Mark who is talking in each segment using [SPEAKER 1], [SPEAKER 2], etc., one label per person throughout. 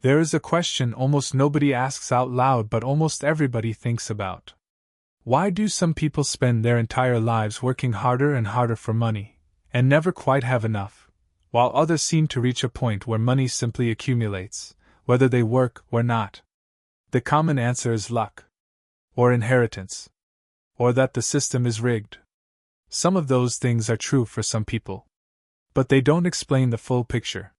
[SPEAKER 1] There is a question almost nobody asks out loud but almost everybody thinks about. Why do some people spend their entire lives working harder and harder for money, and never quite have enough, while others seem to reach a point where money simply accumulates, whether they work or not? The common answer is luck, or inheritance, or that the system is rigged. Some of those things are true for some people, but they don't explain the full picture.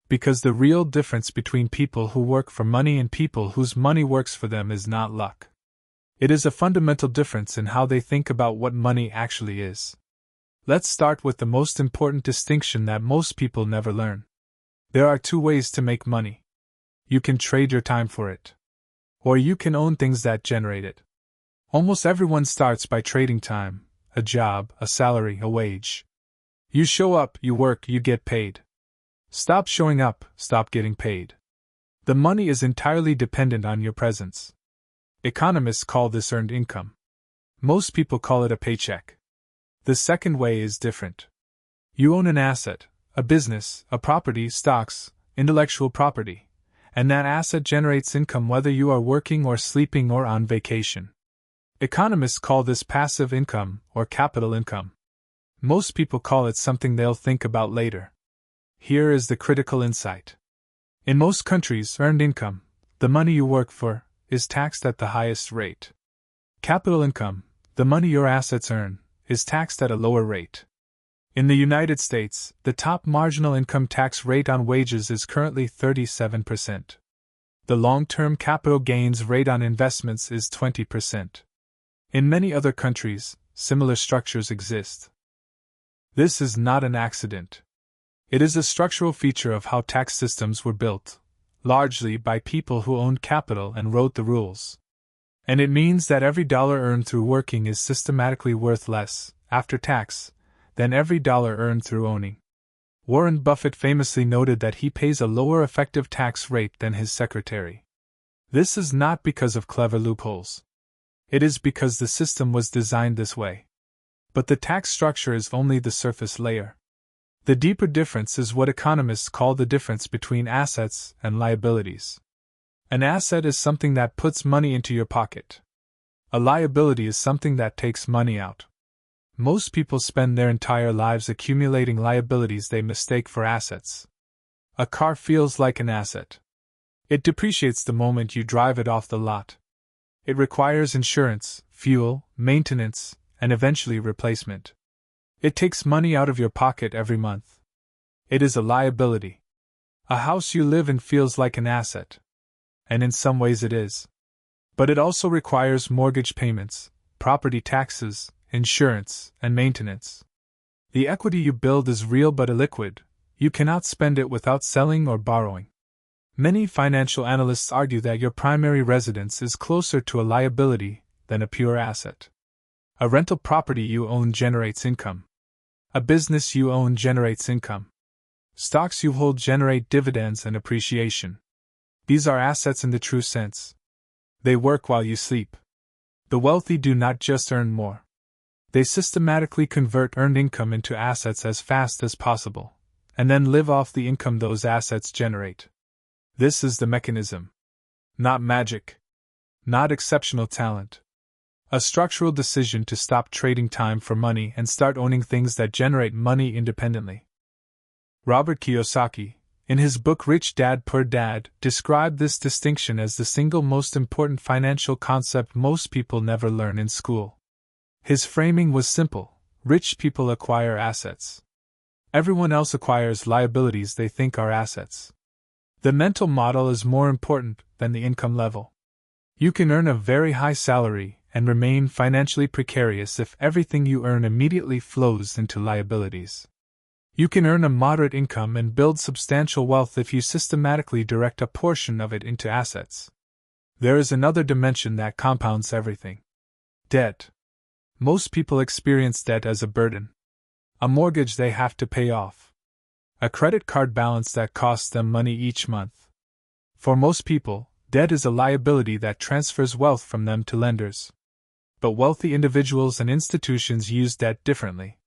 [SPEAKER 1] Because the real difference between people who work for money and people whose money works for them is not luck. It is a fundamental difference in how they think about what money actually is. Let's start with the most important distinction that most people never learn. There are two ways to make money. You can trade your time for it, or you can own things that generate it. Almost everyone starts by trading time, a job, a salary, a wage. You show up, you work, you get paid. Stop showing up, stop getting paid. The money is entirely dependent on your presence. Economists call this earned income. Most people call it a paycheck. The second way is different. You own an asset, a business, a property, stocks, intellectual property, and that asset generates income whether you are working or sleeping or on vacation. Economists call this passive income or capital income. Most people call it something they'll think about later. Here is the critical insight. In most countries, earned income, the money you work for, is taxed at the highest rate. Capital income, the money your assets earn, is taxed at a lower rate. In the United States, the top marginal income tax rate on wages is currently 37%. The long-term capital gains rate on investments is 20%. In many other countries, similar structures exist. This is not an accident. It is a structural feature of how tax systems were built, largely by people who owned capital and wrote the rules. And it means that every dollar earned through working is systematically worth less, after tax, than every dollar earned through owning. Warren Buffett famously noted that he pays a lower effective tax rate than his secretary. This is not because of clever loopholes. It is because the system was designed this way. But the tax structure is only the surface layer. The deeper difference is what economists call the difference between assets and liabilities. An asset is something that puts money into your pocket. A liability is something that takes money out. Most people spend their entire lives accumulating liabilities they mistake for assets. A car feels like an asset. It depreciates the moment you drive it off the lot. It requires insurance, fuel, maintenance, and eventually replacement. It takes money out of your pocket every month. It is a liability. A house you live in feels like an asset. And in some ways it is. But it also requires mortgage payments, property taxes, insurance, and maintenance. The equity you build is real but illiquid. You cannot spend it without selling or borrowing. Many financial analysts argue that your primary residence is closer to a liability than a pure asset. A rental property you own generates income. A business you own generates income. Stocks you hold generate dividends and appreciation. These are assets in the true sense. They work while you sleep. The wealthy do not just earn more. They systematically convert earned income into assets as fast as possible, and then live off the income those assets generate. This is the mechanism. Not magic. Not exceptional talent. A structural decision to stop trading time for money and start owning things that generate money independently. Robert Kiyosaki, in his book Rich Dad Poor Dad, described this distinction as the single most important financial concept most people never learn in school. His framing was simple: rich people acquire assets. Everyone else acquires liabilities they think are assets. The mental model is more important than the income level. You can earn a very high salary and remain financially precarious if everything you earn immediately flows into liabilities. You can earn a moderate income and build substantial wealth if you systematically direct a portion of it into assets. There is another dimension that compounds everything. Debt. Most people experience debt as a burden. A mortgage they have to pay off. A credit card balance that costs them money each month. For most people, debt is a liability that transfers wealth from them to lenders. But wealthy individuals and institutions use debt differently.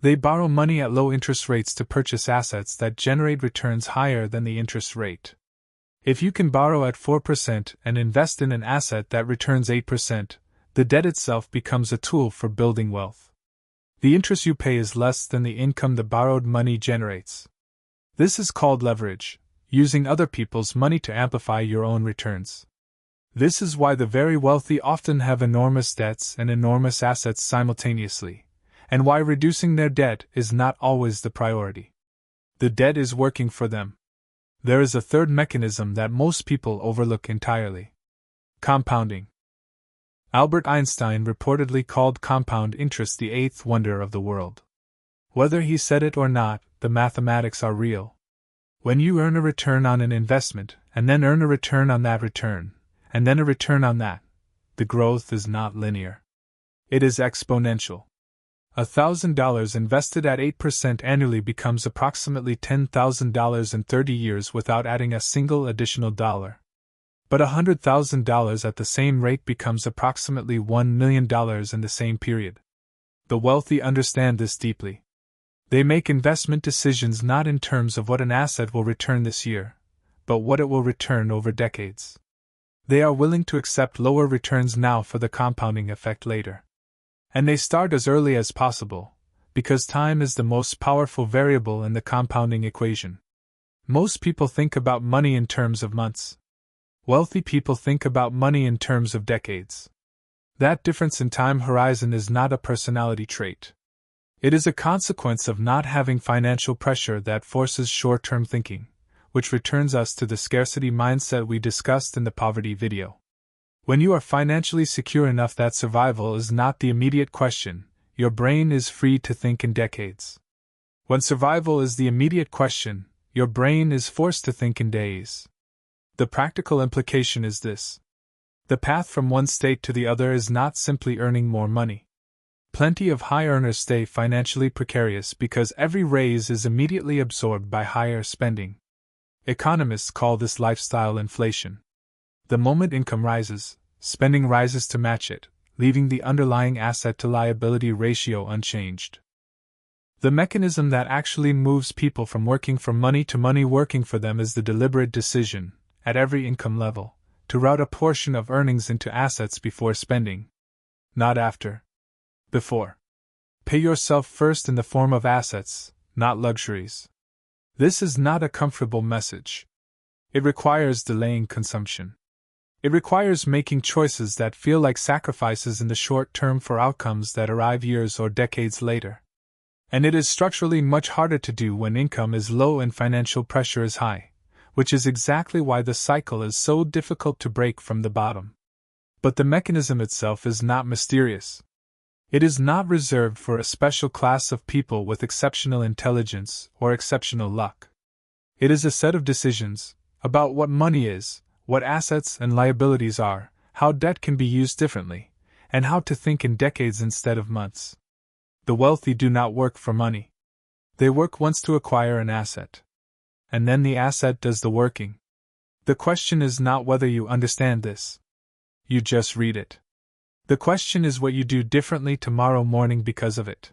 [SPEAKER 1] They borrow money at low interest rates to purchase assets that generate returns higher than the interest rate. If you can borrow at 4% and invest in an asset that returns 8%, the debt itself becomes a tool for building wealth. The interest you pay is less than the income the borrowed money generates. This is called leverage, using other people's money to amplify your own returns. This is why the very wealthy often have enormous debts and enormous assets simultaneously, and why reducing their debt is not always the priority. The debt is working for them. There is a third mechanism that most people overlook entirely: compounding. Albert Einstein reportedly called compound interest the eighth wonder of the world. Whether he said it or not, the mathematics are real. When you earn a return on an investment, and then earn a return on that return, and then a return on that, the growth is not linear. It is exponential. $1,000 invested at 8% annually becomes approximately $10,000 in 30 years without adding a single additional dollar. But $100,000 at the same rate becomes approximately $1 million in the same period. The wealthy understand this deeply. They make investment decisions not in terms of what an asset will return this year, but what it will return over decades. They are willing to accept lower returns now for the compounding effect later. And they start as early as possible, because time is the most powerful variable in the compounding equation. Most people think about money in terms of months. Wealthy people think about money in terms of decades. That difference in time horizon is not a personality trait. It is a consequence of not having financial pressure that forces short-term thinking, which returns us to the scarcity mindset we discussed in the poverty video. When you are financially secure enough that survival is not the immediate question, your brain is free to think in decades. When survival is the immediate question, your brain is forced to think in days. The practical implication is this: the path from one state to the other is not simply earning more money. Plenty of high earners stay financially precarious because every raise is immediately absorbed by higher spending. Economists call this lifestyle inflation. The moment income rises, spending rises to match it, leaving the underlying asset-to-liability ratio unchanged. The mechanism that actually moves people from working for money to money working for them is the deliberate decision, at every income level, to route a portion of earnings into assets before spending. Not after. Before. Pay yourself first in the form of assets, not luxuries. This is not a comfortable message. It requires delaying consumption. It requires making choices that feel like sacrifices in the short term for outcomes that arrive years or decades later. And it is structurally much harder to do when income is low and financial pressure is high, which is exactly why the cycle is so difficult to break from the bottom. But the mechanism itself is not mysterious. It is not reserved for a special class of people with exceptional intelligence or exceptional luck. It is a set of decisions about what money is, what assets and liabilities are, how debt can be used differently, and how to think in decades instead of months. The wealthy do not work for money. They work once to acquire an asset. And then the asset does the working. The question is not whether you understand this. You just read it. The question is what you do differently tomorrow morning because of it.